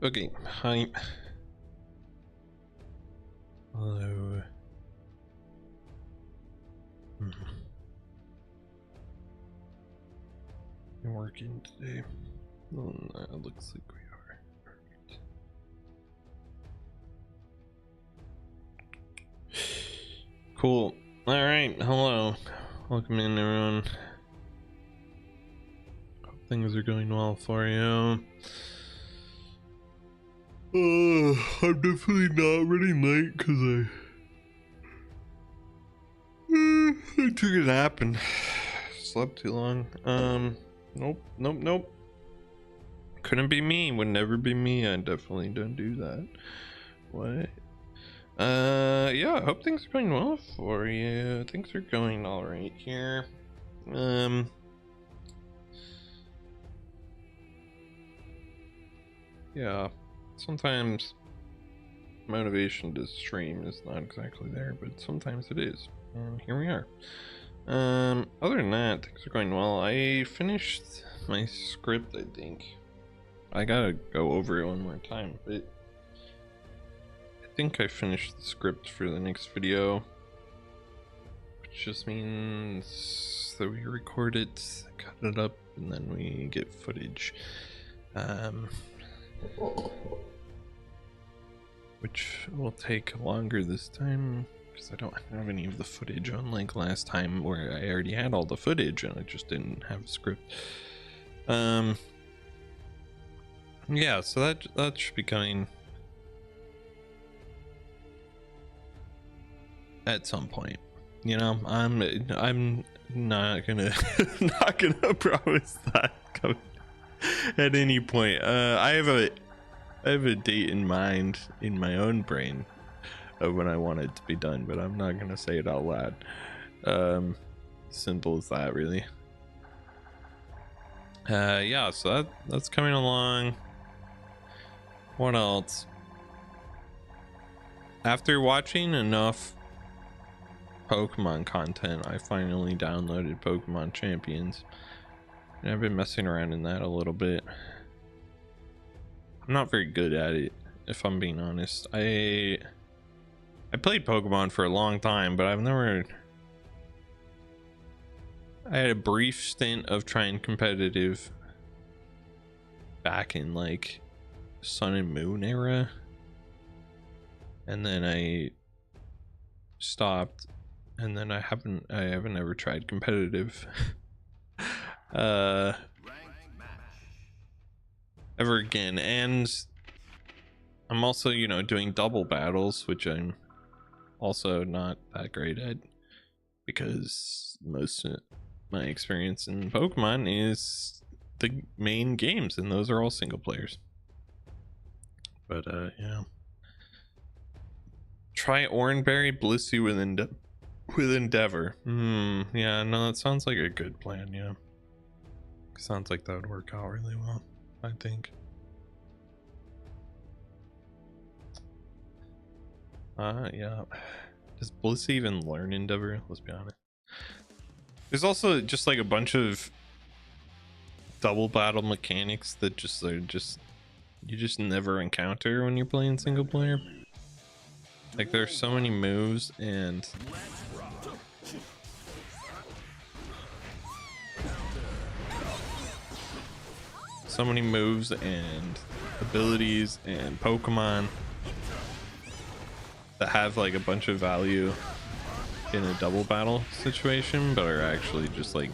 Okay, hi. Hello. You're working today? Oh, no, it looks like we are. Perfect. Cool. Alright, hello. Welcome in, everyone. Hope things are going well for you. I'm definitely not running late because I took a nap and slept too long. Nope. Couldn't be me. Would never be me. I definitely don't do that. What? Yeah, I hope things are going well for you. Things are going all right here. Yeah, sometimes motivation to stream is not exactly there, but sometimes it is, and here we are. Other than that, things are going well. I finished my script, I think. I gotta go over it one more time, but I think I finished the script for the next video, which just means that we record it, cut it up, and then we get footage. Which will take longer this time because I don't have any of the footage, unlike last time where I already had all the footage and I just didn't have a script. Yeah, so that should be coming at some point. You know, I'm not gonna not gonna promise that coming at any point. I have a date in mind in my own brain of when I want it to be done, but I'm not gonna say it out loud. Simple as that, really. Yeah, so that's coming along. What else? After watching enough Pokemon content, I finally downloaded Pokemon Champions, and I've been messing around in that a little bit. I'm not very good at it, if I'm being honest. I played Pokemon for a long time, but I had a brief stint of trying competitive back in like Sun and Moon era, and then I stopped, and then I haven't ever tried competitive ever again. And I'm also, you know, doing double battles, which I'm also not that great at because most of my experience in Pokemon is the main games, and those are all single players. But yeah, try Oranberry Blissey with Endeavor. Yeah, no, that sounds like a good plan. Yeah, sounds like that would work out really well, I think. Yeah, does Bliss even learn Endeavor? Let's be honest. There's also just like a bunch of double battle mechanics that you just never encounter when you're playing single player. Like there's so many moves and abilities and Pokemon that have like a bunch of value in a double battle situation, but are actually just like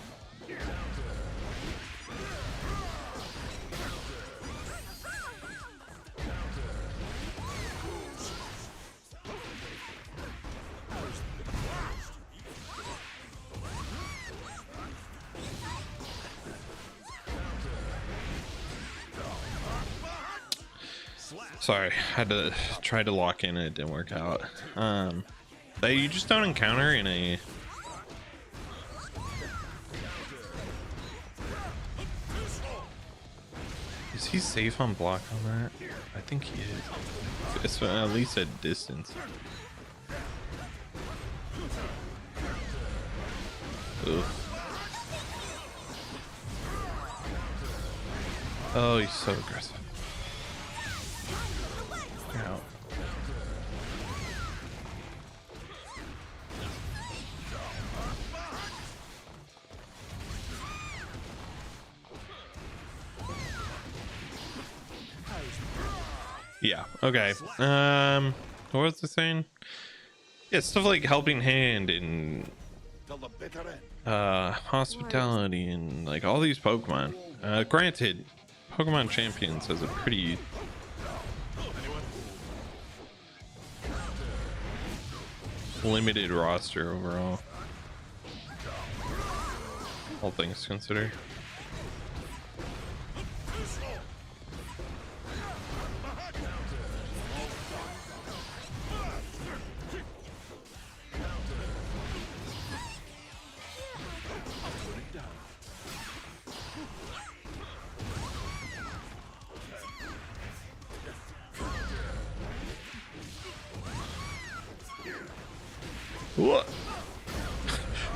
sorry, I had to try to lock in and it didn't work out. That you just don't encounter in a Is he safe on block on that? I think he is. It's at least at distance. Ugh. Oh, he's so aggressive. Yeah, okay. What was I saying? Yeah, stuff like Helping Hand and hospitality and like all these Pokemon. Granted, Pokemon Champions has a pretty limited roster overall, all things considered. What?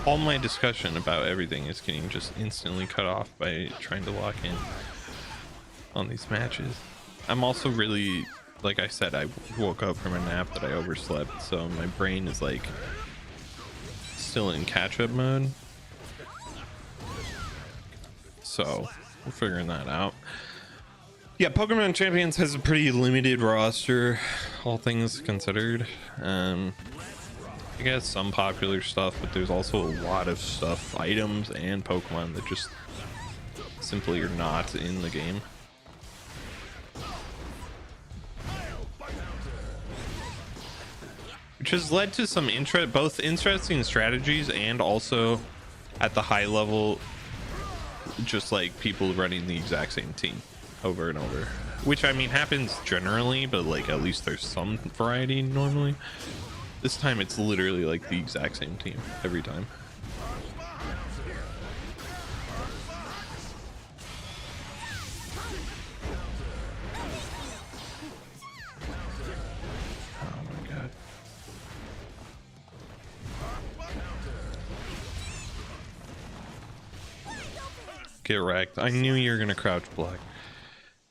All my discussion about everything is getting just instantly cut off by trying to lock in on these matches. I'm also really, like I said, I woke up from a nap that I overslept, so my brain is like still in catch-up mode. So we're figuring that out. Yeah, Pokemon Champions has a pretty limited roster, all things considered. I guess some popular stuff, but there's also a lot of stuff, items and Pokemon that just simply are not in the game. Which has led to some both interesting strategies and also at the high level, just like people running the exact same team over and over. Which I mean happens generally, but like at least there's some variety normally. This time it's literally like the exact same team every time. Oh my god. Get wrecked. I knew you were gonna crouch block.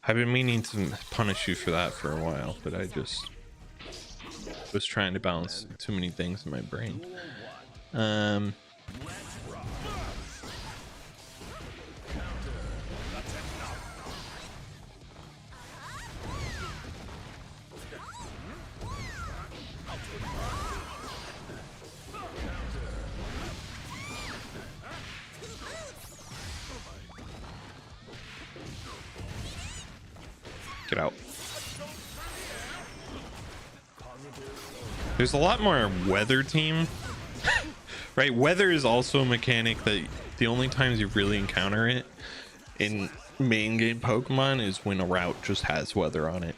I've been meaning to punish you for that for a while, but I just was trying to balance too many things in my brain. Get out. There's a lot more weather team, right? Weather is also a mechanic that the only times you really encounter it in main game Pokemon is when a route just has weather on it,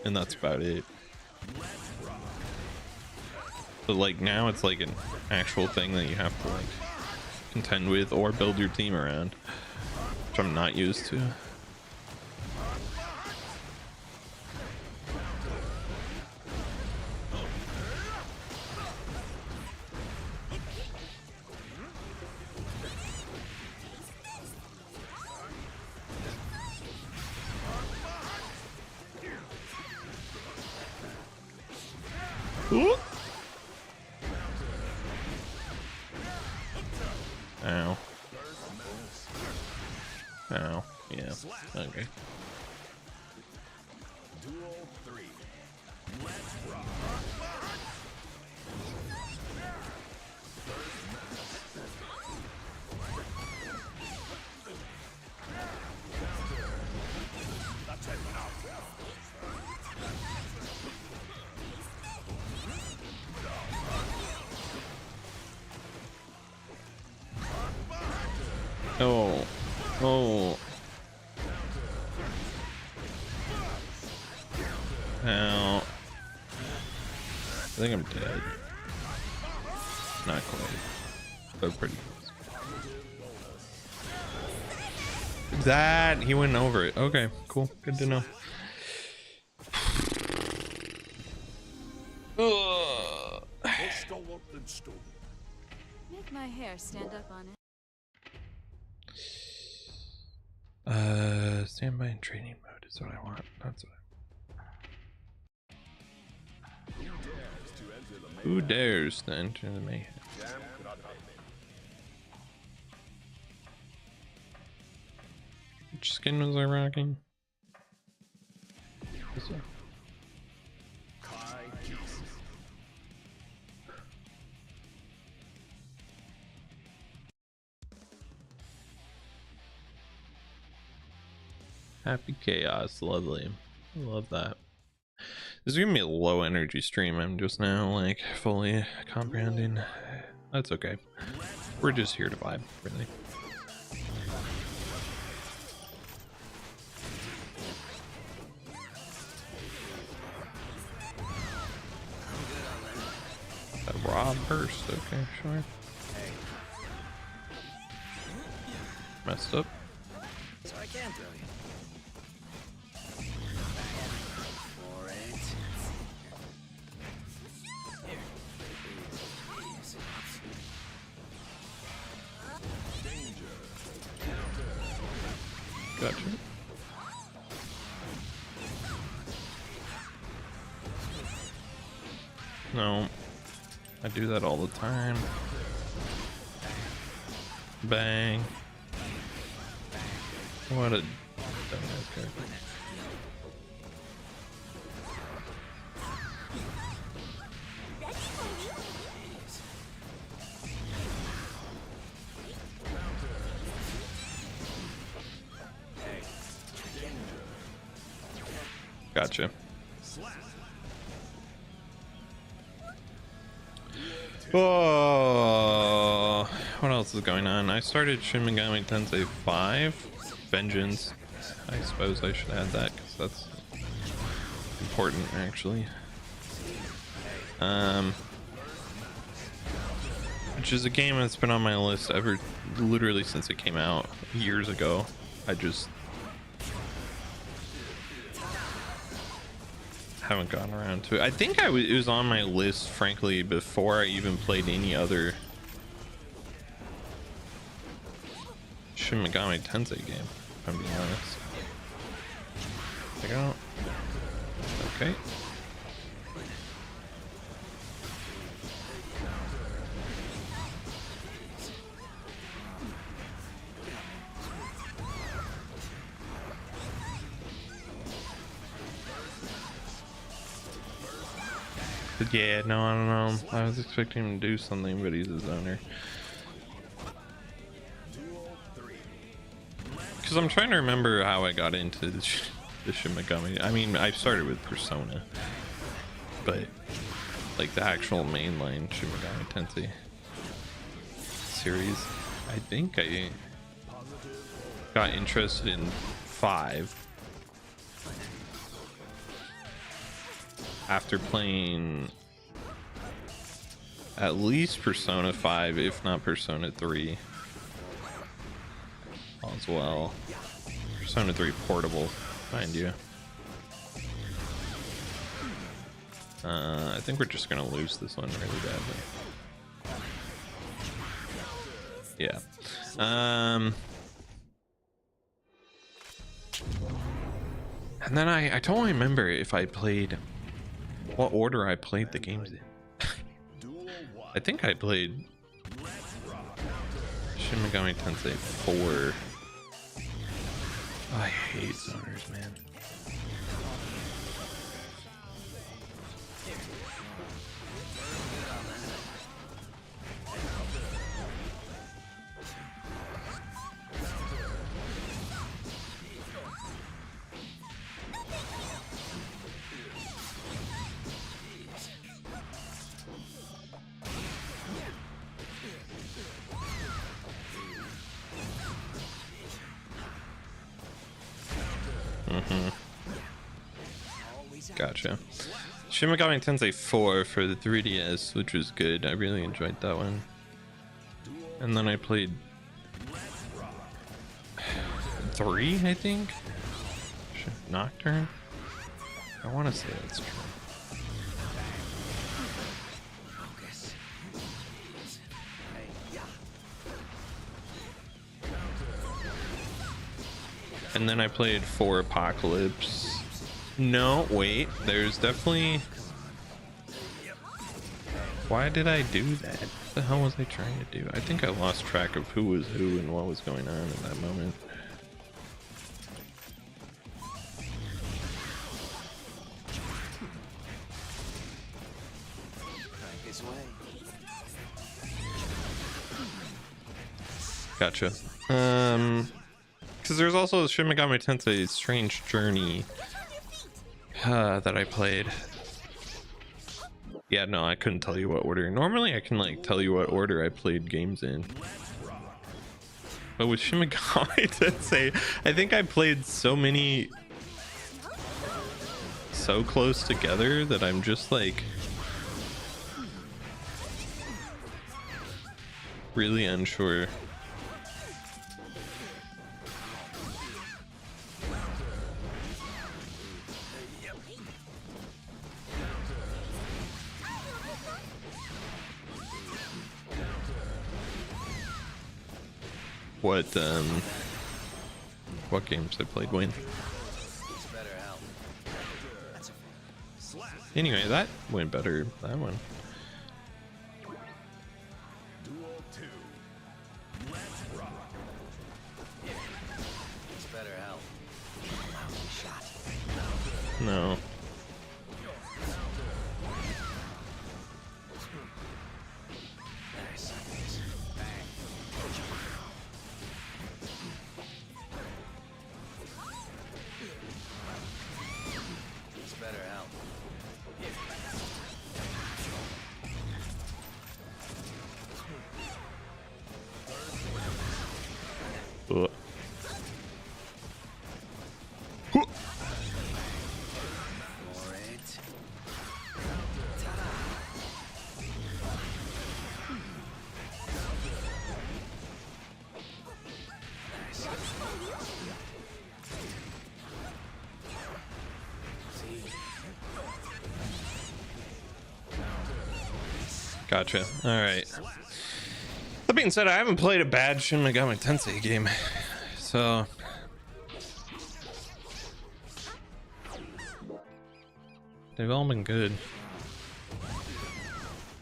and that's about it. But like now it's like an actual thing that you have to like contend with or build your team around, which I'm not used to. Ooh. Ow. Ow. Yeah. Okay. Oh. Oh. Ow. I think I'm dead. Not quite, but pretty close. That he went over it. Okay, cool. Good to know. Make my hair stand up on it. Standby in training mode is what I want. That's what Who dares to enter the mayhem? Which skin was I rocking? This one. Happy chaos, lovely. Love that. This is gonna be a low energy stream. I'm just now like fully comprehending. That's okay. We're just here to vibe, really. A raw burst, okay, sure. Messed up. So I can throw you. For it. Here. Please. Gotcha. No. I do that all the time. Bang. What a dumbass character. Gotcha. Oh, what else is going on? I started Shin Megami Tensei 5 Vengeance. I suppose I should add that because that's important, actually. Which is a game that's been on my list ever, literally since it came out years ago. I just haven't gotten around to it. I think it was on my list, frankly, before I even played any other Shin Megami Tensei game, if I'm being honest. Check it out. Okay. But yeah, no, I don't know. I was expecting him to do something, but he's a zoner. Because I'm trying to remember how I got into the Shin Megami. I mean, I started with Persona, but like the actual mainline Shin Megami Tensei series, I think I got interested in 5 after playing at least Persona 5, if not Persona 3 as well. Persona 3 Portable, mind you. I think we're just gonna lose this one really badly. Yeah. And then I totally remember if I played what order I played the games in. I think I played Shin Megami Tensei 4. I hate zoners, man. Gotcha. Shin Megami Tensei 4 for the 3DS, which was good. I really enjoyed that one. And then I played 3, I think? Nocturne? I want to say that's true. And then I played 4 Apocalypse. No, wait, there's definitely... Why did I do that? What the hell was I trying to do? I think I lost track of who was who and what was going on in that moment. Gotcha. Because there's also Shin Megami Tensei Strange Journey that I played. Yeah, no, I couldn't tell you what order. Normally I can like tell you what order I played games in. But with Shin Megami Tensei, I think I played so many so close together that I'm just like really unsure. What games I played when. Anyway, that went better, that one. No. Ugh. Gotcha. All right. That being said, I haven't played a bad Shin Megami Tensei game, so they've all been good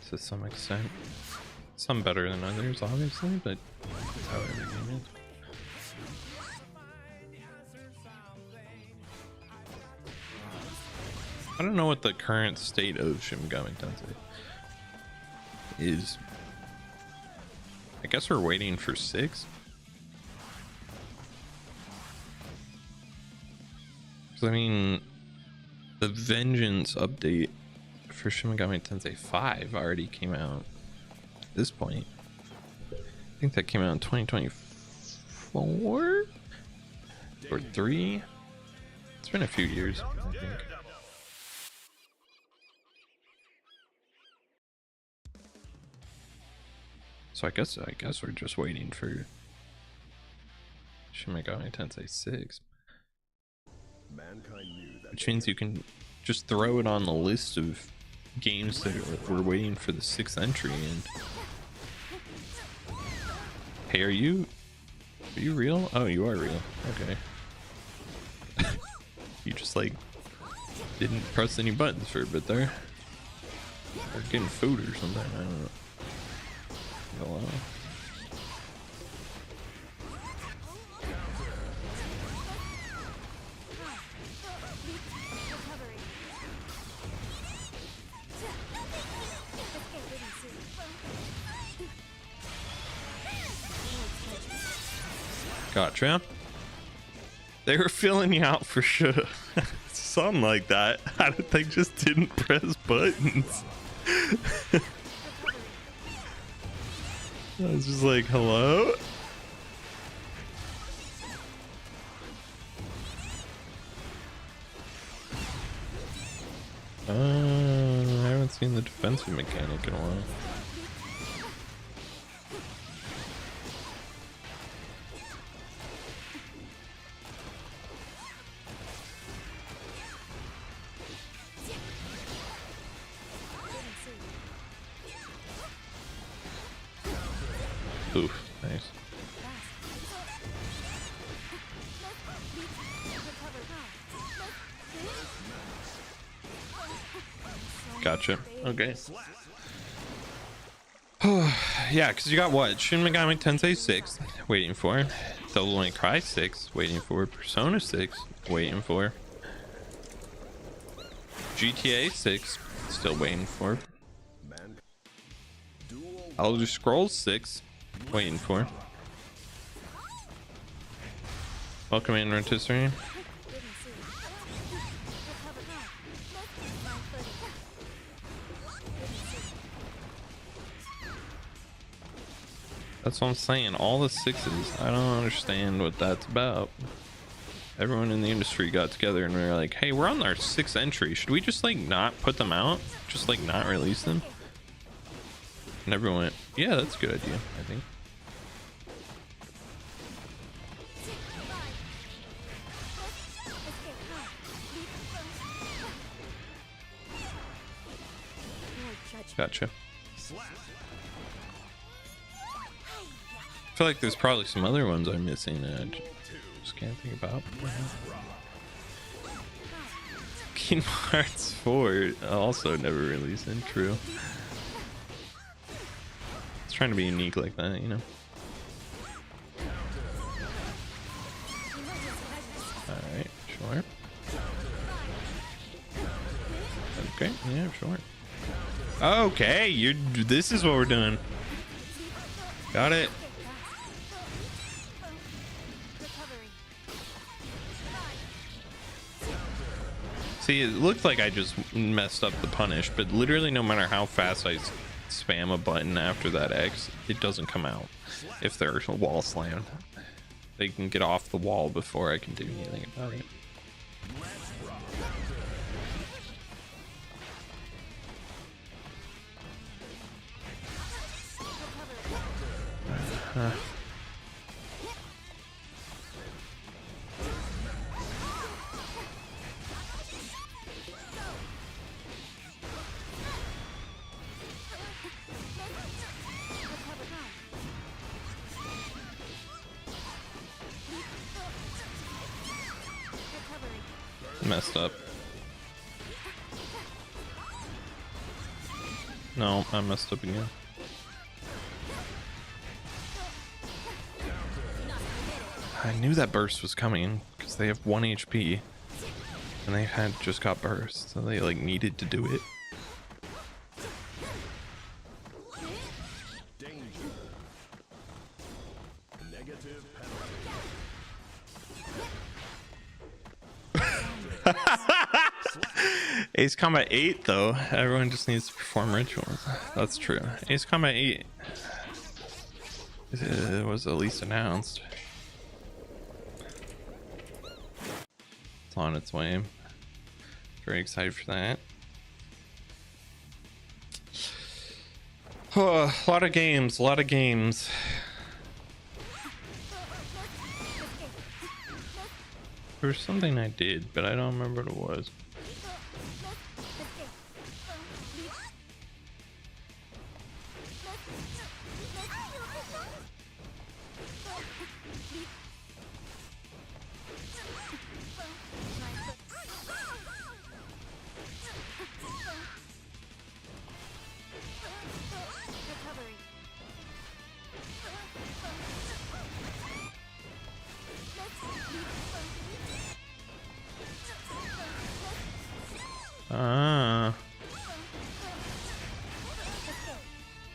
to some extent. Some better than others, obviously, but that's how every game is. I don't know what the current state of Shin Megami Tensei is. I guess we're waiting for 6. I mean, the Vengeance update for Shin Megami Tensei 5 already came out at this point. I think that came out in 2024 or 3. It's been a few years, I think. So I guess we're just waiting for Shin Megami Tensei 6. Which means you can just throw it on the list of games that we're waiting for the 6th entry in. Hey, are you real? Oh, you are real. Okay. You just like didn't press any buttons for a bit there. Or getting food or something. I don't know. Hello. Gotcha. They were filling you out for sure. Something like that. They just didn't press buttons. I was just like, hello? I haven't seen the defensive mechanic in a while. Oof, nice. Gotcha. Okay. Yeah, because you got what? Shin Megami Tensei 6, waiting for. Devil May Cry 6, waiting for. Persona 6, waiting for. GTA 6, still waiting for. Elder Scrolls 6, waiting for. Welcome in, Rotisserie. Didn't see. Recover. My footing. Didn't see. That's what I'm saying. All the sixes. I don't understand what that's about. Everyone in the industry got together and we were like, hey, we're on our 6th entry. Should we just like not put them out? Just like not release them? And everyone went, yeah, that's a good idea, I think. Gotcha. I feel like there's probably some other ones I'm missing. Just can't think about. Kingdom Hearts 4 also never released. True. It's trying to be unique like that, you know. Alright, sure. Okay, yeah, sure. Okay, this is what we're doing. Got it. See, it looked like I just messed up the punish, but literally no matter how fast I spam a button after that X, it doesn't come out if there's a wall slammed. They can get off the wall before I can do anything about it. Messed up. No, I messed up again. I knew that burst was coming because they have 1 HP and they had just got burst, so they like needed to do it. Ace Combat 8 though, everyone just needs to perform rituals. That's true. Ace Combat 8 it was at least announced. It's on its way. Very excited for that. Oh, a lot of games, a lot of games. There's something I did, but I don't remember what it was.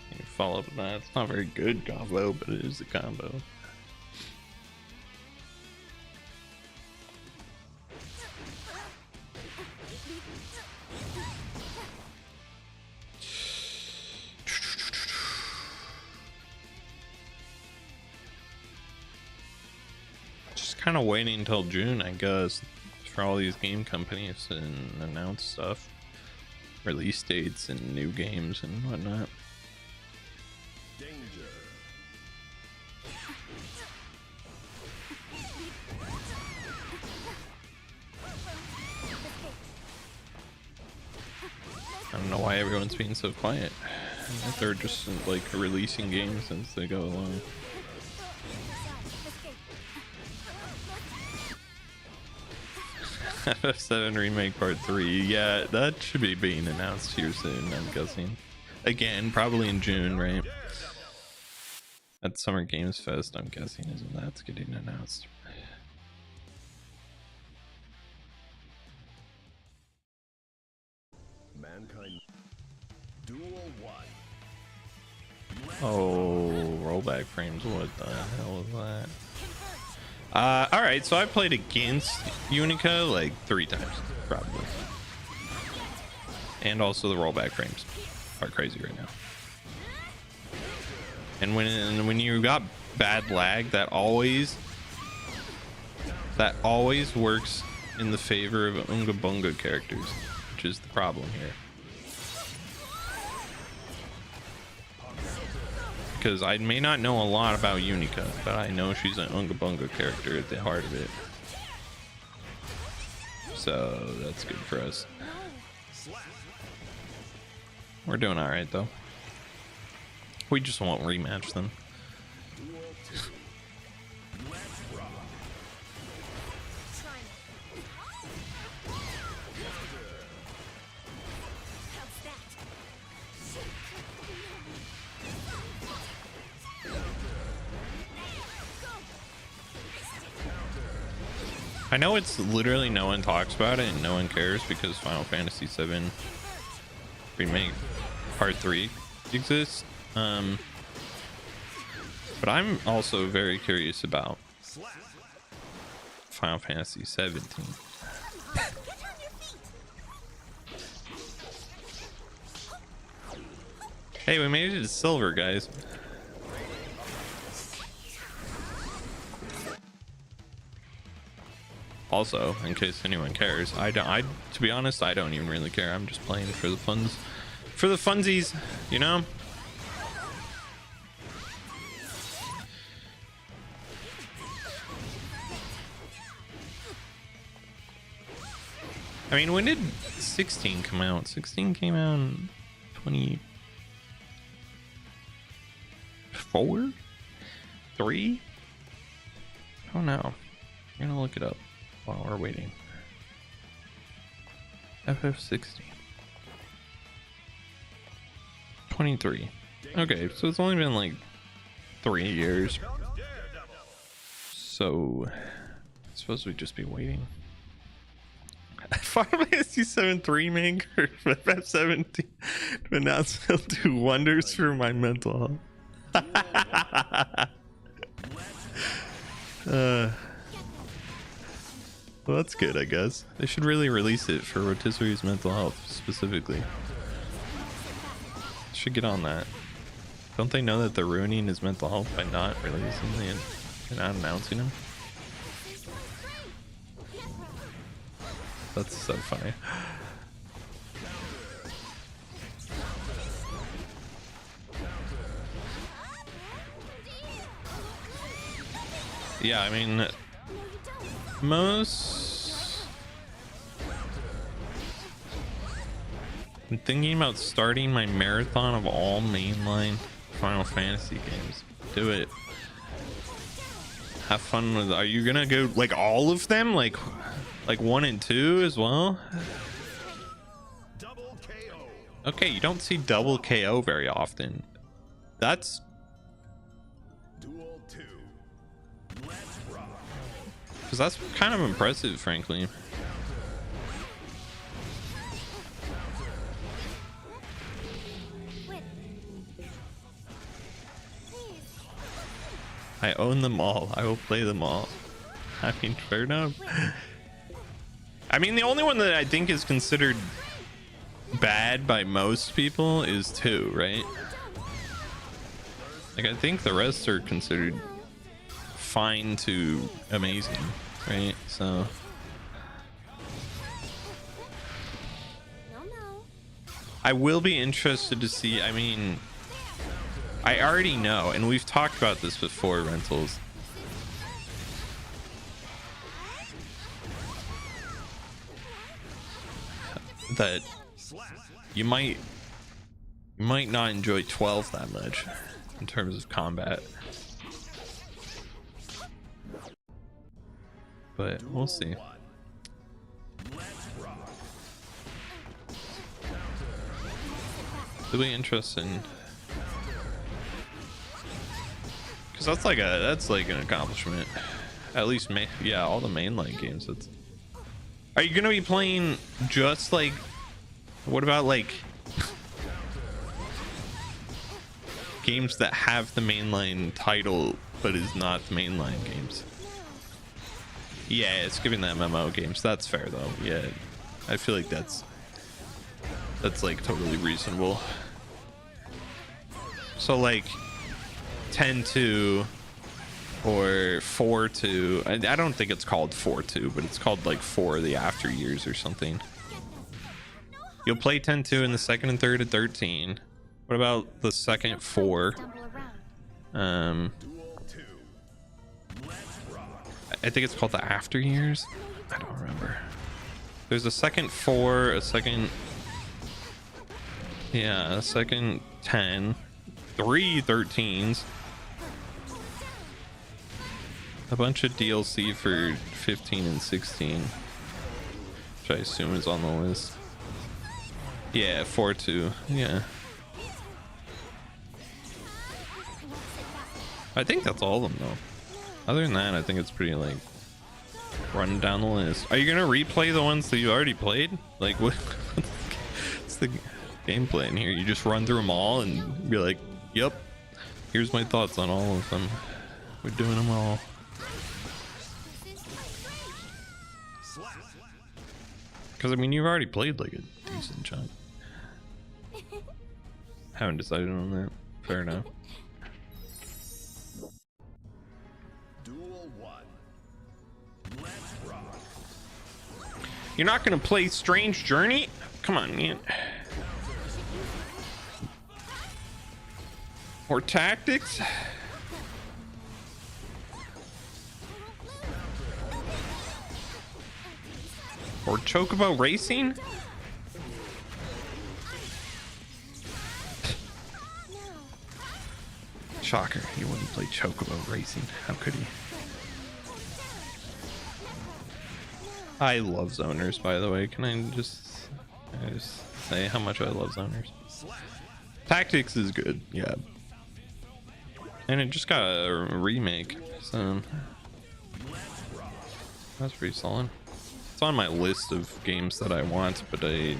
You follow up with that. It's not a very good combo, but it is a combo. Just kind of waiting until June, I guess, for all these game companies to announce stuff, release dates and new games and whatnot. Danger. I don't know why everyone's being so quiet. They're just like releasing games as they go along. FF7 Remake Part 3. Yeah, that should be being announced here soon, I'm guessing. Again, probably in June, right? At Summer Games Fest, I'm guessing, isn't that's getting announced. Mankind. Duel 1. Oh, rollback frames. What the hell is that? All right, so I played against Unica like 3 times, probably. And also the rollback frames are crazy right now. And when you got bad lag, that always works in the favor of Unga Bunga characters, which is the problem here. Because I may not know a lot about Unica, but I know she's an Unga Bunga character at the heart of it. So that's good for us. We're doing all right though. We just won't rematch them. I know it's literally no one talks about it and no one cares because Final Fantasy VII Remake Part 3 exists. But I'm also very curious about Final Fantasy 17. Hey, we made it to silver, guys. Also, in case anyone cares, to be honest, I don't even really care. I'm just playing for the funsies, you know? I mean, when did 16 come out? 16 came out in 24? 3? I don't know. I'm gonna look it up while we're waiting. FF16. 23. Okay, so it's only been like 3 years. So I suppose we'd just be waiting. Final Fantasy VII remake or FF17 to announce he'll do wonders for my mental health. Well, that's good, I guess. They should really release it for Rotisserie's mental health specifically. Should get on that. Don't they know that they're ruining his mental health by not releasing it and not announcing him? That's so funny. Yeah, I mean, I'm thinking about starting my marathon of all mainline Final Fantasy games. Do it. Have fun with. Are you gonna go like all of them, like 1 and 2 as well? Okay, you don't see double KO very often. That's because that's kind of impressive, frankly. I own them all. I will play them all. I mean, fair enough. I mean, the only one that I think is considered bad by most people is 2, right? Like, I think the rest are considered fine to amazing, right? So I will be interested to see. I mean, I already know, and we've talked about this before, Rentals, that you might not enjoy 12 that much in terms of combat, but we'll see. It'll be interesting because that's like an accomplishment. At least, yeah, all the mainline games. Are you gonna be playing just like? What about like games that have the mainline title but is not the mainline games? Yeah, it's giving the MMO games. That's fair though. Yeah, I feel like that's like totally reasonable. So like 10-2 or 4-2. I don't think it's called 4-2, but it's called like 4 the after years or something. You'll play 10-2 in the second and third at 13. What about the second 4? I think it's called the after years. I don't remember. There's a second 4, a second, yeah, a second 10, 3 13s, a bunch of DLC for 15 and 16, which I assume is on the list. Yeah, 4-2. Yeah, I think that's all of them though. Other than that, I think it's pretty like run down the list. Are you gonna replay the ones that you already played? Like what's the gameplay in here? You just run through them all and be like, yep, here's my thoughts on all of them. We're doing them all. Because I mean, you've already played like a decent chunk. Haven't decided on that. Fair enough. You're not gonna play Strange Journey? Come on, man. Or Tactics? Or Chocobo Racing? Shocker, he wouldn't play Chocobo Racing. How could he? I love zoners, by the way. Can I just say how much I love zoners? Tactics is good, yeah. And it just got a remake, so that's pretty solid. It's on my list of games that I want, but I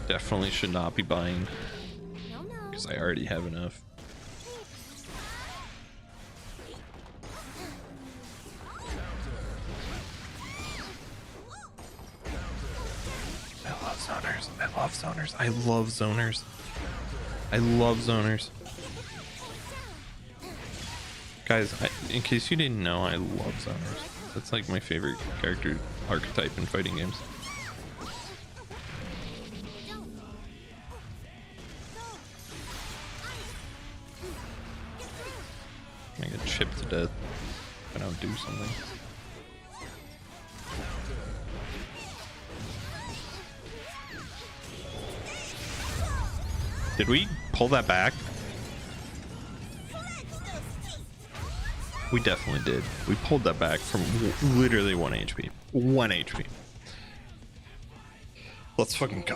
definitely should not be buying because I already have enough. I love zoners. I love zoners. I love zoners. Guys, in case you didn't know, I love zoners. That's like my favorite character archetype in fighting games. I get chipped to death if I don't do something. Did we pull that back? We definitely did. We pulled that back from literally 1 HP. 1 HP. Let's fucking go.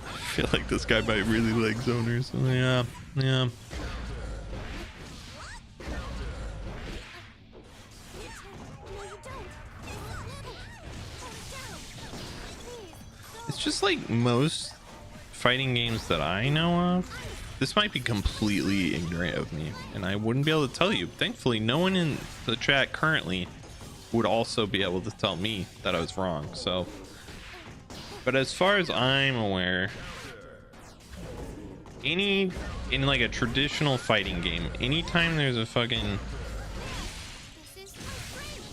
I feel like this guy might really like zoners. Yeah, yeah. It's just like most fighting games that I know of. This might be completely ignorant of me, and I wouldn't be able to tell you. Thankfully, no one in the chat currently would also be able to tell me that I was wrong. So, but as far as I'm aware, in like a traditional fighting game, anytime there's a fucking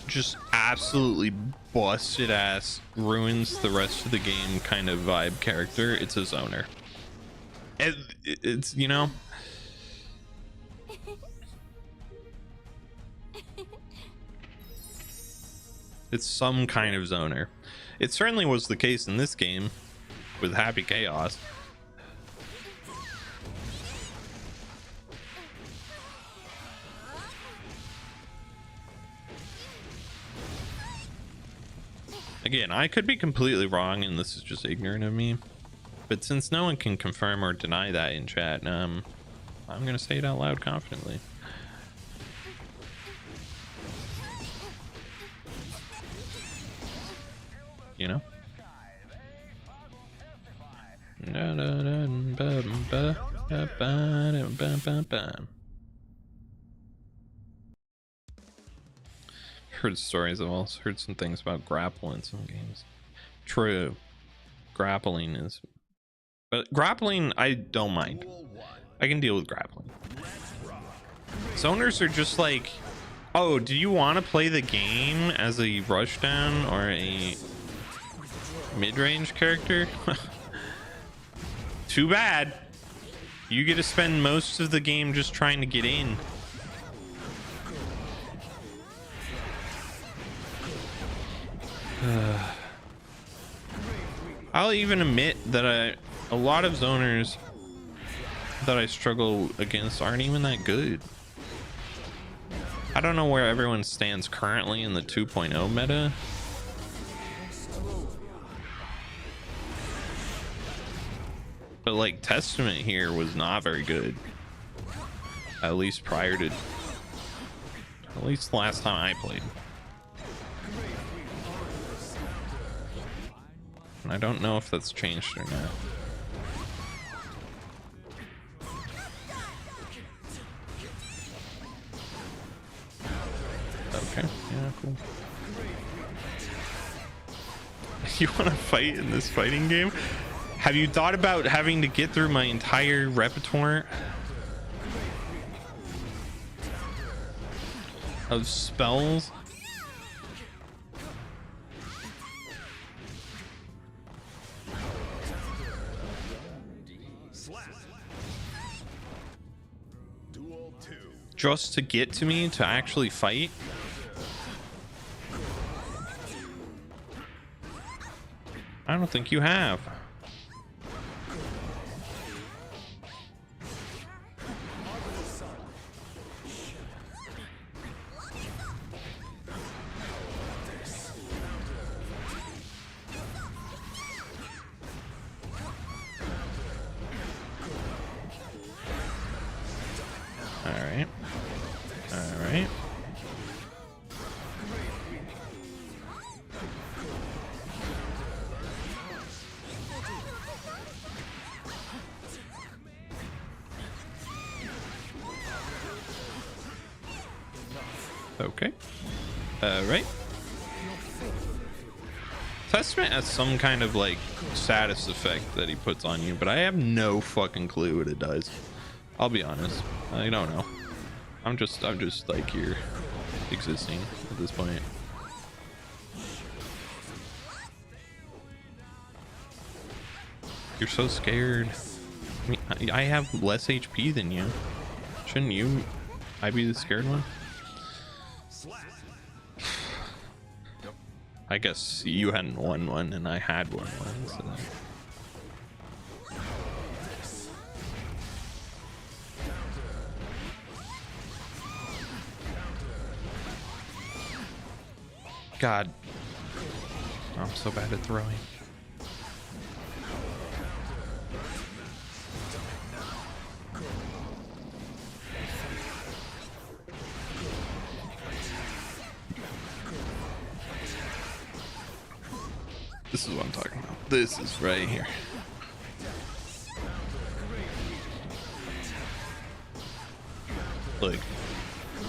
just absolutely busted ass ruins the rest of the game kind of vibe character, it's a zoner. It's, you know, it's some kind of zoner. It certainly was the case in this game with Happy Chaos. Again, I could be completely wrong and this is just ignorant of me, but since no one can confirm or deny that in chat, I'm gonna say it out loud confidently. you know? Heard stories. I've also heard some things about grapple in some games. True. Grappling is... But grappling, I don't mind. I can deal with grappling. Zoners are just like... Oh, do you want to play the game as a rushdown or a mid-range character? Too bad. You get to spend most of the game just trying to get in. I'll even admit that a lot of zoners that I struggle against aren't even that good. I don't know where everyone stands currently in the 2.0 meta. But like Testament here was not very good. At least prior to... At least the last time I played. And I don't know if that's changed or not. Okay, yeah, cool. You want to fight in this fighting game? Have you thought about having to get through my entire repertoire of spells? Just to get to me to actually fight? I don't think you have. Alright. Alright. Okay. Right. Testament has some kind of like status effect that he puts on you, but I have no fucking clue what it does. I'll be honest. I don't know. I'm just like here existing at this point. You're so scared. I mean, I have less HP than you. Shouldn't you? I be the scared one? I guess you hadn't won one and I had won one, so God, I'm so bad at throwing. This is what I'm talking about. This is right here. Look,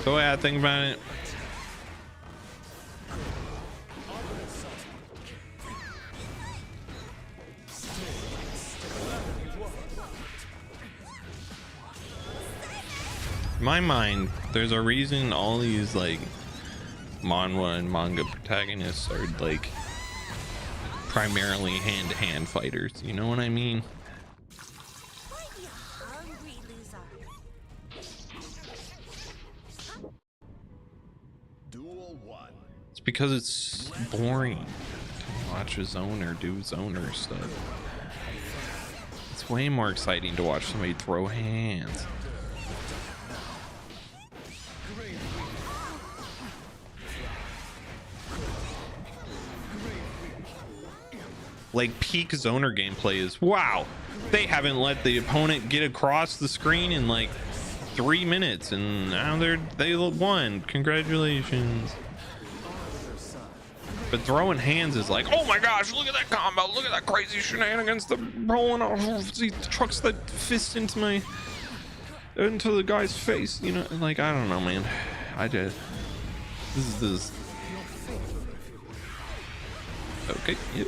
the way I think about it, in my mind, there's a reason all these like manhwa and manga protagonists are like primarily hand-to-hand fighters, you know what I mean? Why you hungry, loser? Duel 1. It's because it's boring to watch a zoner do zoner stuff. It's way more exciting to watch somebody throw hands. Like peak zoner gameplay is, wow, they haven't let the opponent get across the screen in like 3 minutes and now they won. Congratulations. But throwing hands is like, oh my gosh, look at that combo, look at that crazy shenanigans, the rolling off, he trucks that fist into the guy's face, you know, like, I don't know, man. This is okay. Yep.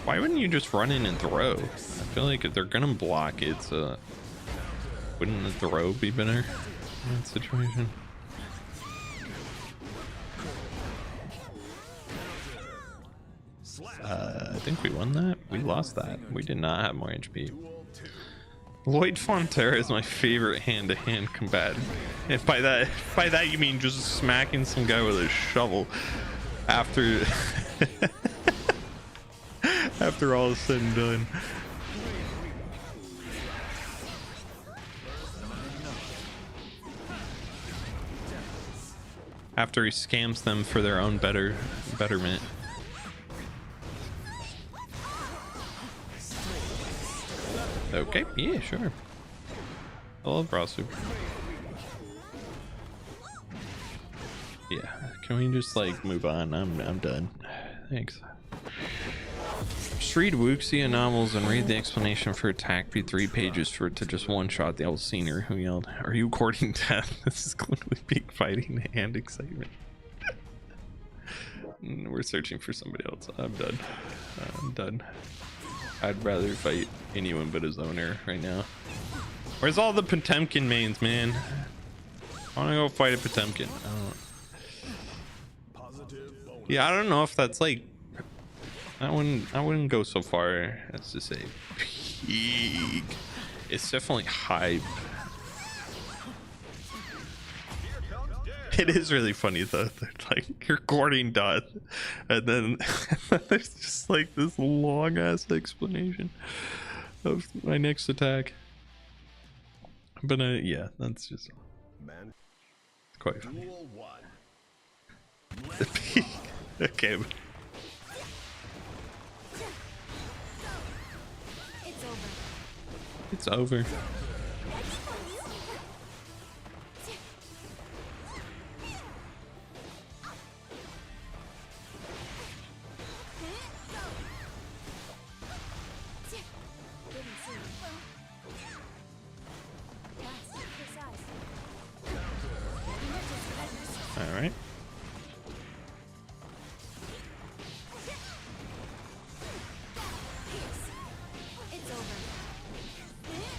Why wouldn't you just run in and throw? I feel like if they're gonna block, wouldn't the throw be better in that situation? I think we won that. We lost that. We did not have more HP. Lloyd Fonterra is my favorite hand-to-hand combatant. If by that you mean just smacking some guy with a shovel after after all is said and done. After he scams them for their own betterment. Okay, yeah, sure. I love raw super. Yeah, can we just like move on? I'm done. Thanks. Just read Wuxia novels and read the explanation for attack. Be 3 pages for it to just one-shot the old senior who yelled, "Are you courting death?" This is clearly peak fighting and excitement. We're searching for somebody else. I'm done. I'm done. I'd rather fight anyone but his owner right now. Where's all the Potemkin mains, man? I want to go fight a Potemkin. Yeah, I don't know if that's like. I wouldn't go so far as to say peak. It's definitely hype. It is really funny though. They're like, you're courting death, and then there's just like this long ass explanation of my next attack. But yeah, that's just quite funny. Okay. It's over. All right.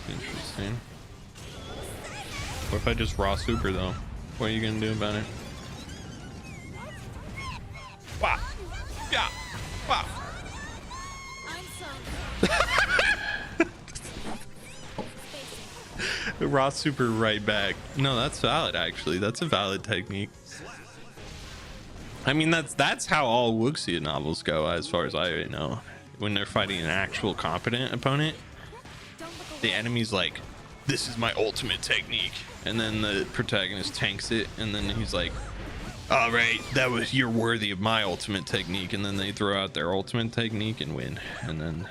Interesting. What if I just raw super though? What are you gonna do about it? Wow. Yeah. Wow. Raw super right back. No, that's valid actually. That's a valid technique. I mean, that's how all Wuxia novels go, as far as I know. When they're fighting an actual competent opponent, the enemy's like, "This is my ultimate technique," and then the protagonist tanks it, and then he's like, "All right, you're worthy of my ultimate technique," and then they throw out their ultimate technique and win. And then,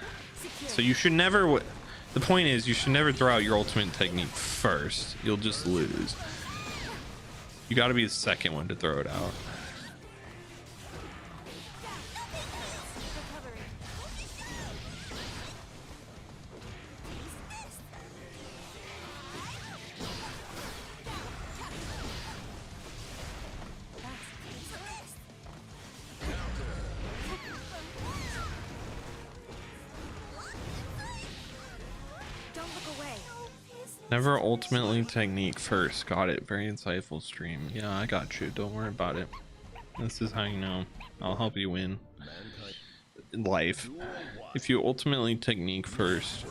so you should never. The point is, you should never throw out your ultimate technique first. You'll just lose. You got to be the second one to throw it out. Never ultimately technique first. Got it. Very insightful stream. Yeah, I got you. Don't worry about it. This is how you know. I'll help you win in life. If you ultimately technique first,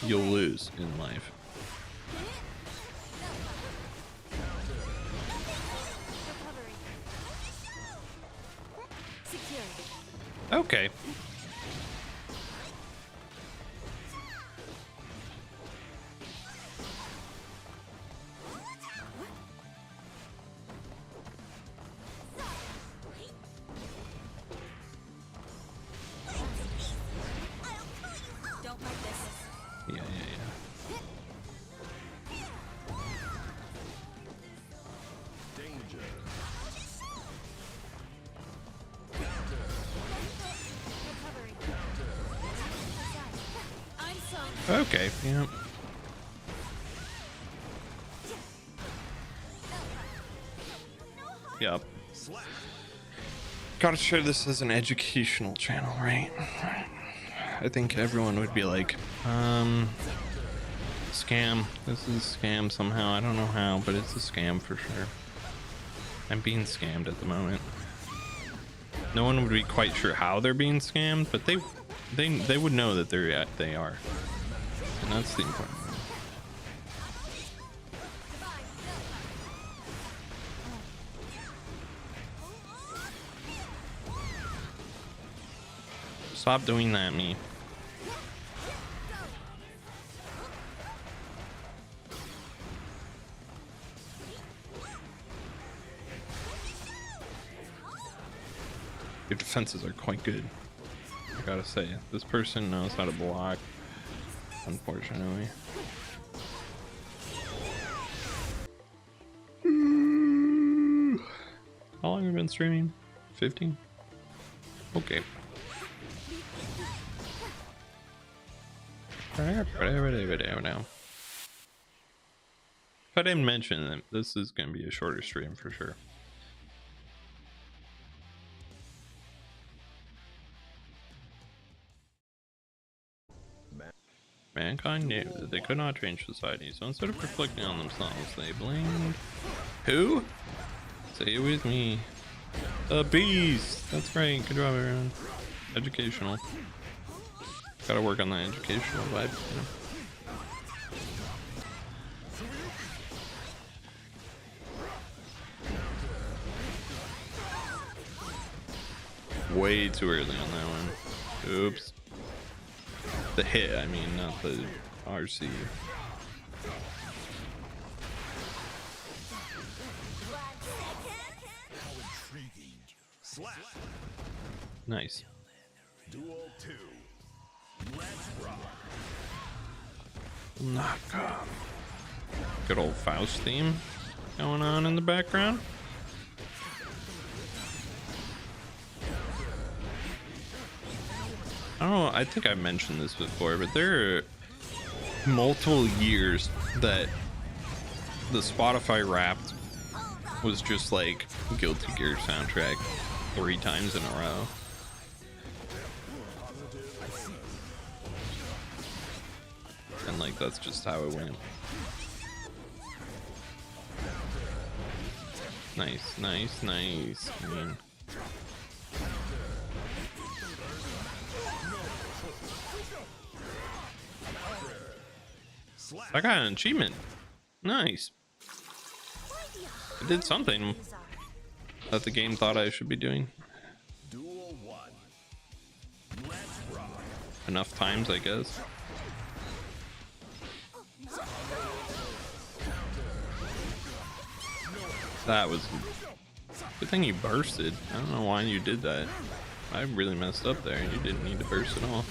you'll lose in life. Okay. Okay, yeah. Yep. Gotta share this as an educational channel, right? I think everyone would be like, scam. This is scam somehow. I don't know how, but it's a scam for sure. I'm being scammed at the moment. No one would be quite sure how they're being scammed, but they would know that they are. And that's the important thing. Stop doing that, me. Your defenses are quite good, I gotta say. This person knows how to block, unfortunately. How long have you been streaming? 15? Okay. If I didn't mention that this is going to be a shorter stream for sure. Mankind knew that they could not change society, so instead of reflecting on themselves, they blamed... Who? Say it with me. The beast! That's right, good job everyone. Educational. Gotta work on that educational vibe, you know. Way too early on that one. Oops. The hit, I mean, not the RC. Nice. Duel 2. Let's rock. Knock off. Good old Faust theme going on in the background. I don't know, I think I've mentioned this before, but there are multiple years that the Spotify Wrapped was just like Guilty Gear soundtrack 3 times in a row. And like that's just how it went. Nice, nice, nice. I mean, I got an achievement. Nice. I did something that the game thought I should be doing. Duel 1. Let's rock. Enough times, I guess. That was good thing you bursted. I don't know why you did that. I really messed up there. You didn't need to burst at all.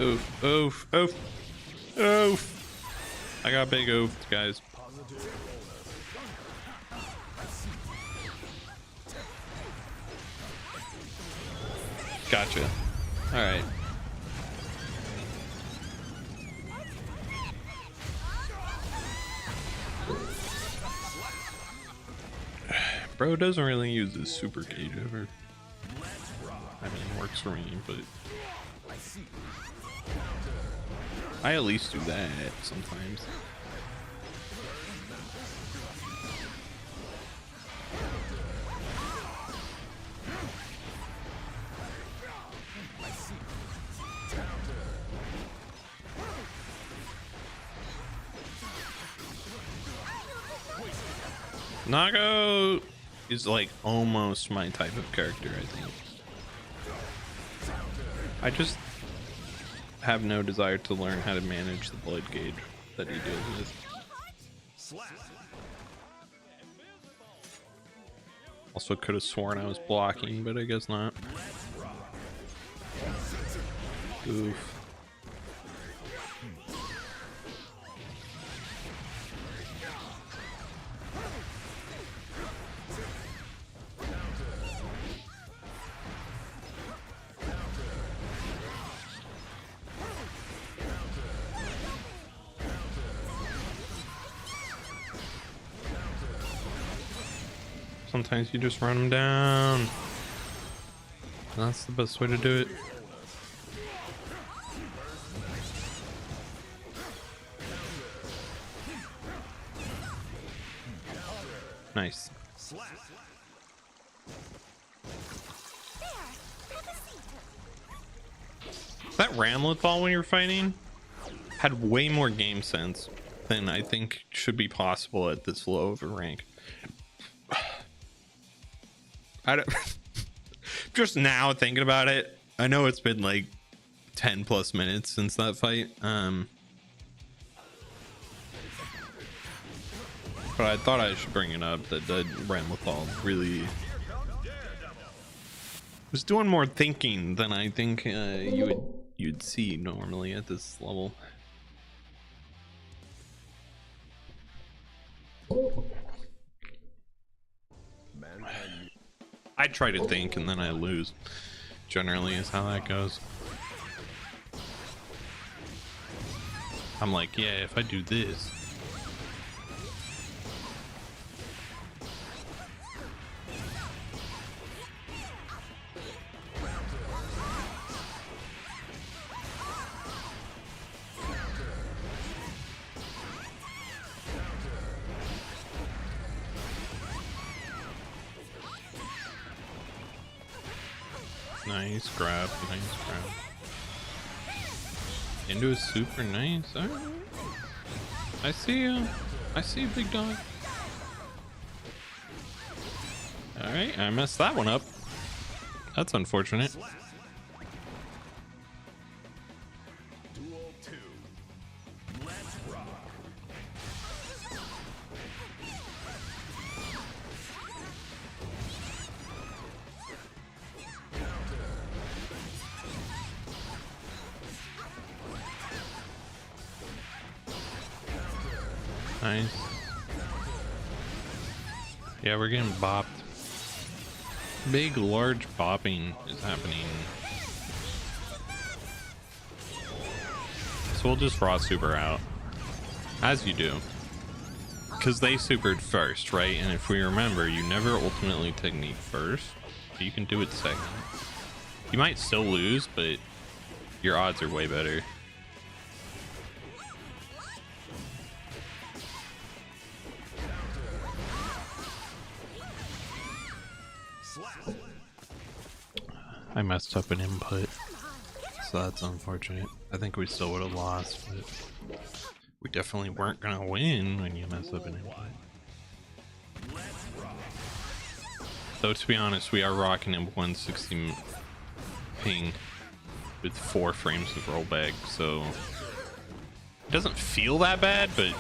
Oof, oof, oof, oof. I got big oof, guys. Gotcha. Alright. Bro doesn't really use his super gauge ever. I mean, it works for me, but I at least do that sometimes. Nago is like almost my type of character, I think. I just have no desire to learn how to manage the blood gauge that he deals with. Also could have sworn I was blocking, but I guess not. Oof. Sometimes you just run them down. That's the best way to do it. Nice. That Ramlet ball when you're fighting had way more game sense than I think should be possible at this low of a rank. I don't just now thinking about it, I know it's been like 10 plus minutes since that fight, but I thought I should bring it up that the Ramlethal really was doing more thinking than I think you'd see normally at this level. I try to think and then I lose. Generally is how that goes. I'm like, yeah, if I do this. Nice grab, nice grab. Into a super nice. All right. I see you. I see you, big dog. All right, I messed that one up. That's unfortunate. Duel 2. Let's rock. Nice. Yeah, we're getting bopped. Big, large bopping is happening. So we'll just raw super out. As you do. Because they supered first, right? And if we remember, you never ultimately technique first. You can do it second. You might still lose, but your odds are way better. I messed up an input, so that's unfortunate. I think we still would have lost, but we definitely weren't gonna win when you mess up an input. Though to be honest, we are rocking him 160 ping with 4 frames of rollback, so it doesn't feel that bad, but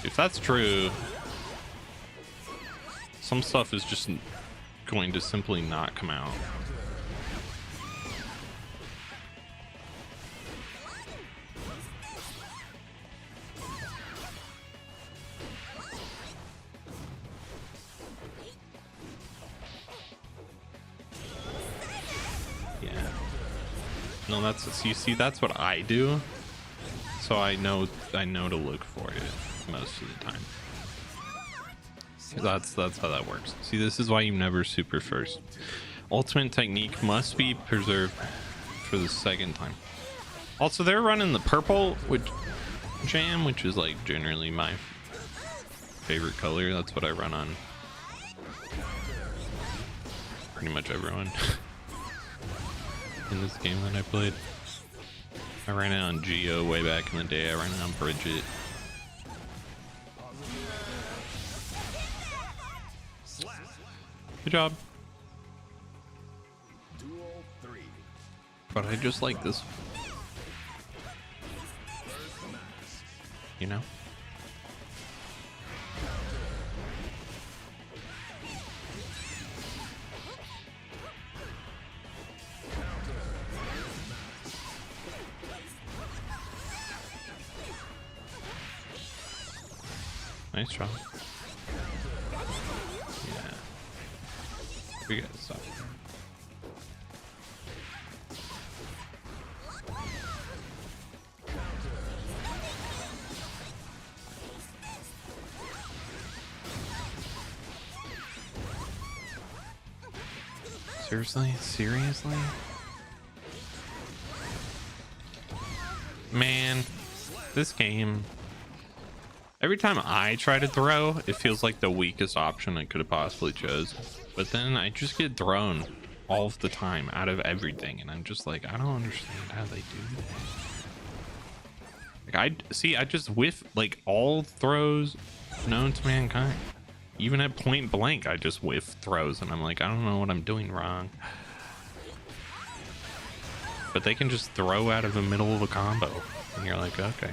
if that's true, some stuff is just going to simply not come out. Yeah. No, that's, you see, that's what I do. So I know to look for it most of the time. That's how that works. See, this is why you never super first. Ultimate technique must be preserved for the second time. Also, they're running the purple jam, which is like generally my favorite color. That's what I run on pretty much everyone in this game that I played. I ran it on Geo way back in the day. I ran it on Bridget. Good job. Duel 3. But I just like this. You know? Nice job. Yeah. We gotta stop. Seriously? Seriously? Man, this game. Every time I try to throw, it feels like the weakest option I could have possibly chose. But then I just get thrown all of the time out of everything, and I'm just like, I don't understand how they do that. Like I just whiff like all throws known to mankind. Even at point blank, I just whiff throws, and I'm like, I don't know what I'm doing wrong. But they can just throw out of the middle of a combo, and you're like, okay.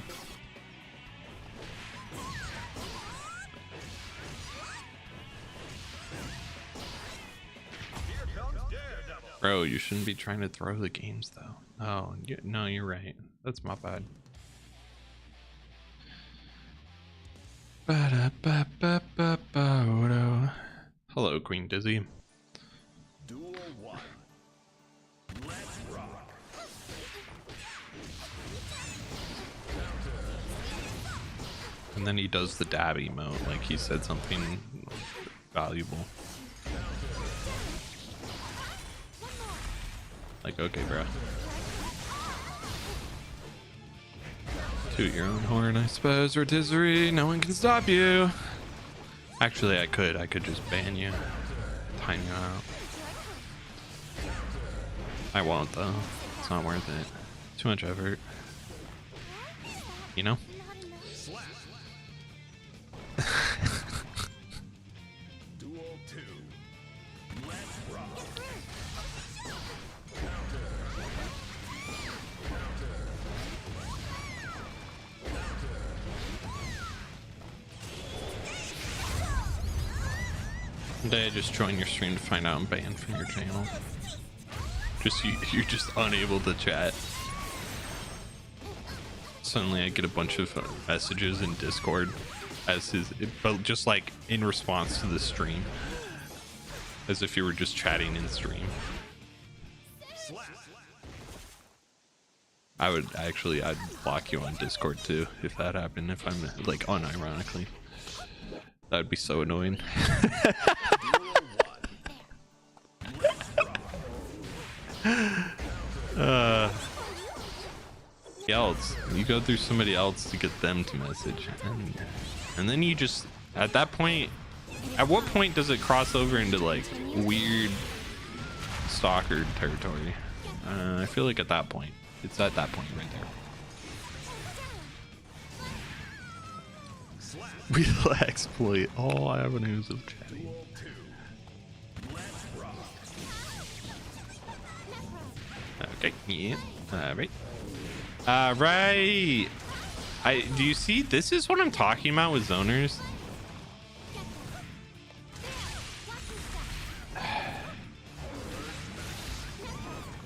Bro, you shouldn't be trying to throw the games, though. Oh, no, you're right. That's my bad. Hello, Queen Dizzy. Duel 1. Let's rock. And then he does the dab emote like he said something valuable. Like, okay, bro. Toot your own horn, I suppose, rotisserie. No one can stop you. Actually, I could just ban you. Time you out. I won't, though. It's not worth it. Too much effort. You know? Duel 2. Let's rock. One day I just join your stream to find out I'm banned from your channel. Just you're just unable to chat. Suddenly I get a bunch of messages in Discord as but just like in response to the stream, as if you were just chatting in stream. I'd block you on Discord too if that happened, if I'm like unironically. That'd be so annoying. Else you go through somebody else to get them to message, and then you just at that point, at what point does it cross over into like weird stalker territory? I feel like at that point, it's at that point right there. We'll exploit all avenues of chatting. Okay, yeah, all right. Do you see? This is what I'm talking about with zoners.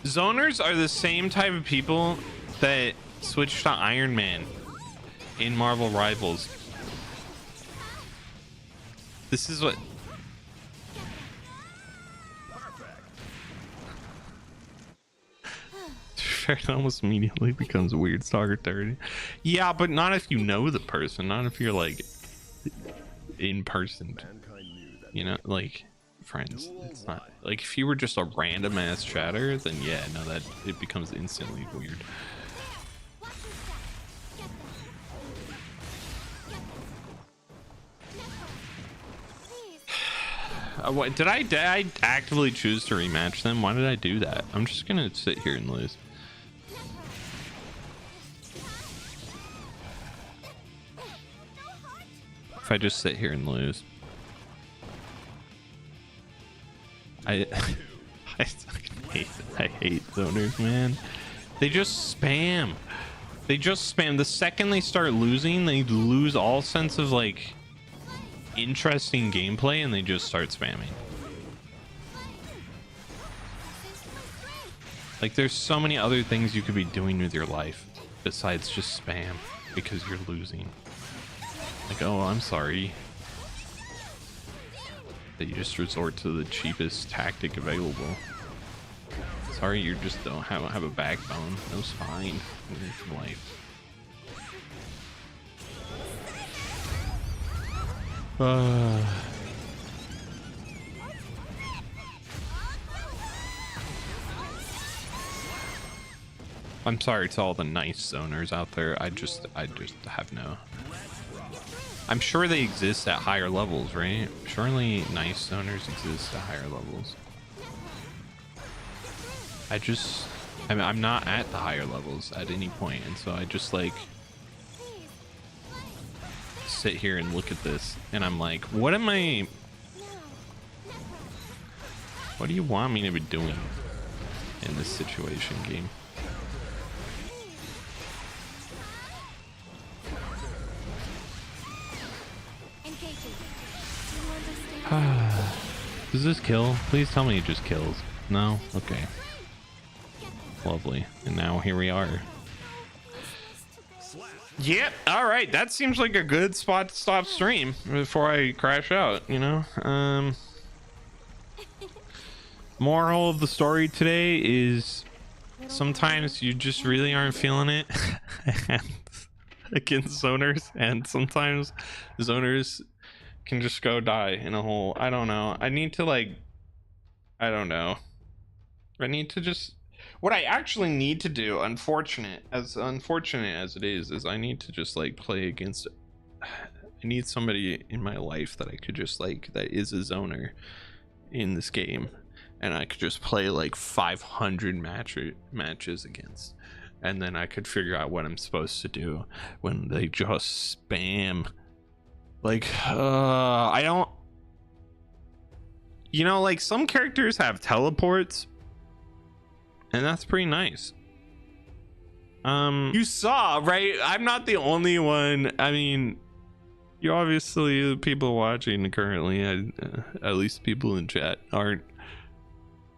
Zoners are the same type of people that switch to Iron Man in Marvel Rivals. This is what. It almost immediately becomes a weird stalker territory. Yeah, but not if you know the person, not if you're like in person, you know, like friends. It's not like if you were just a random ass chatter, then yeah, no, that it becomes instantly weird. What did I actively choose to rematch them? Why did I do that? I'm just gonna sit here and lose. If I just sit here and lose, I hate zoners, man. They just spam. They just spam. The second they start losing, they lose all sense of like interesting gameplay, and they just start spamming. Like there's so many other things you could be doing with your life besides just spam because you're losing. Like, oh, I'm sorry. That you just resort to the cheapest tactic available. Sorry, you just don't have a backbone. That's fine. In life. I'm sorry to all the nice zoners out there. I just have no. I'm sure they exist at higher levels, right? Surely nice zoners exist at higher levels. I'm not at the higher levels at any point, and so I just like sit here and look at this, and I'm like, what do you want me to be doing in this situation, game? Does this kill? Please tell me it just kills. No? Okay. Lovely. And now here we are. Yep. All right. That seems like a good spot to stop stream before I crash out, you know? Moral of the story today is sometimes you just really aren't feeling it against zoners, and sometimes zoners can just go die in a hole. I don't know. I need to like, I don't know. I need to just, what I actually need to do, unfortunate as it is I need to just like play against, I need somebody in my life that I could just like, that is a zoner in this game, and I could just play like 500 matches against, and then I could figure out what I'm supposed to do when they just spam. Like, I don't, you know, like some characters have teleports, and that's pretty nice. You saw, right? I'm not the only one. I mean, you obviously, the people watching currently, at least people in chat, aren't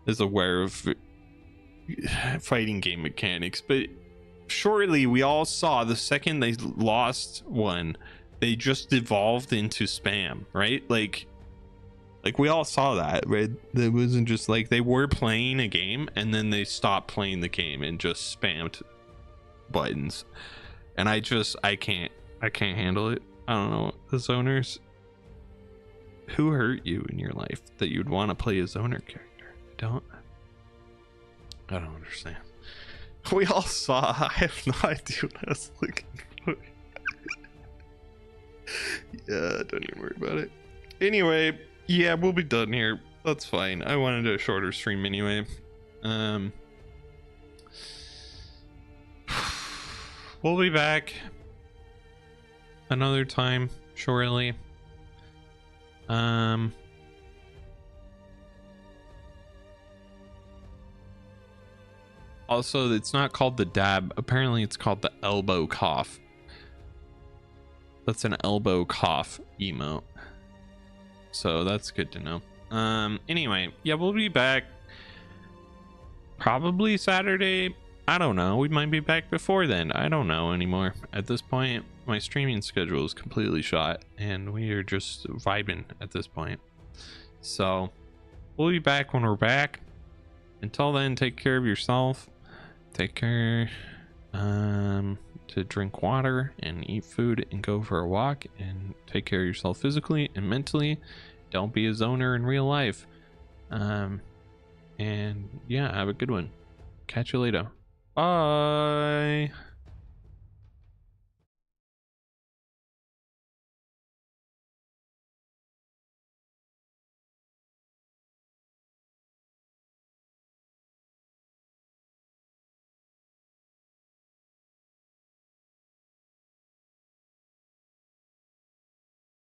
as aware of fighting game mechanics, but surely we all saw the second they lost one, they just evolved into spam, right? Like we all saw that, right? It wasn't just like they were playing a game and then they stopped playing the game and just spammed buttons. And I can't handle it. I don't know. The zoners, who hurt you in your life that you'd want to play a zoner character? I don't understand. We all saw. I have no idea what I was looking for. Yeah, don't even worry about it. Anyway, yeah, we'll be done here. That's fine. I wanted a shorter stream anyway. We'll be back another time shortly. Also, it's not called the dab. Apparently it's called the elbow cough. That's an elbow cough emote. So that's good to know. Anyway, yeah, we'll be back probably Saturday. I don't know. We might be back before then. I don't know anymore. At this point, my streaming schedule is completely shot and we are just vibing at this point. So we'll be back when we're back. Until then, take care of yourself. Take care to drink water and eat food and go for a walk and take care of yourself physically and mentally. Don't be a zoner in real life. And yeah, have a good one. Catch you later. Bye.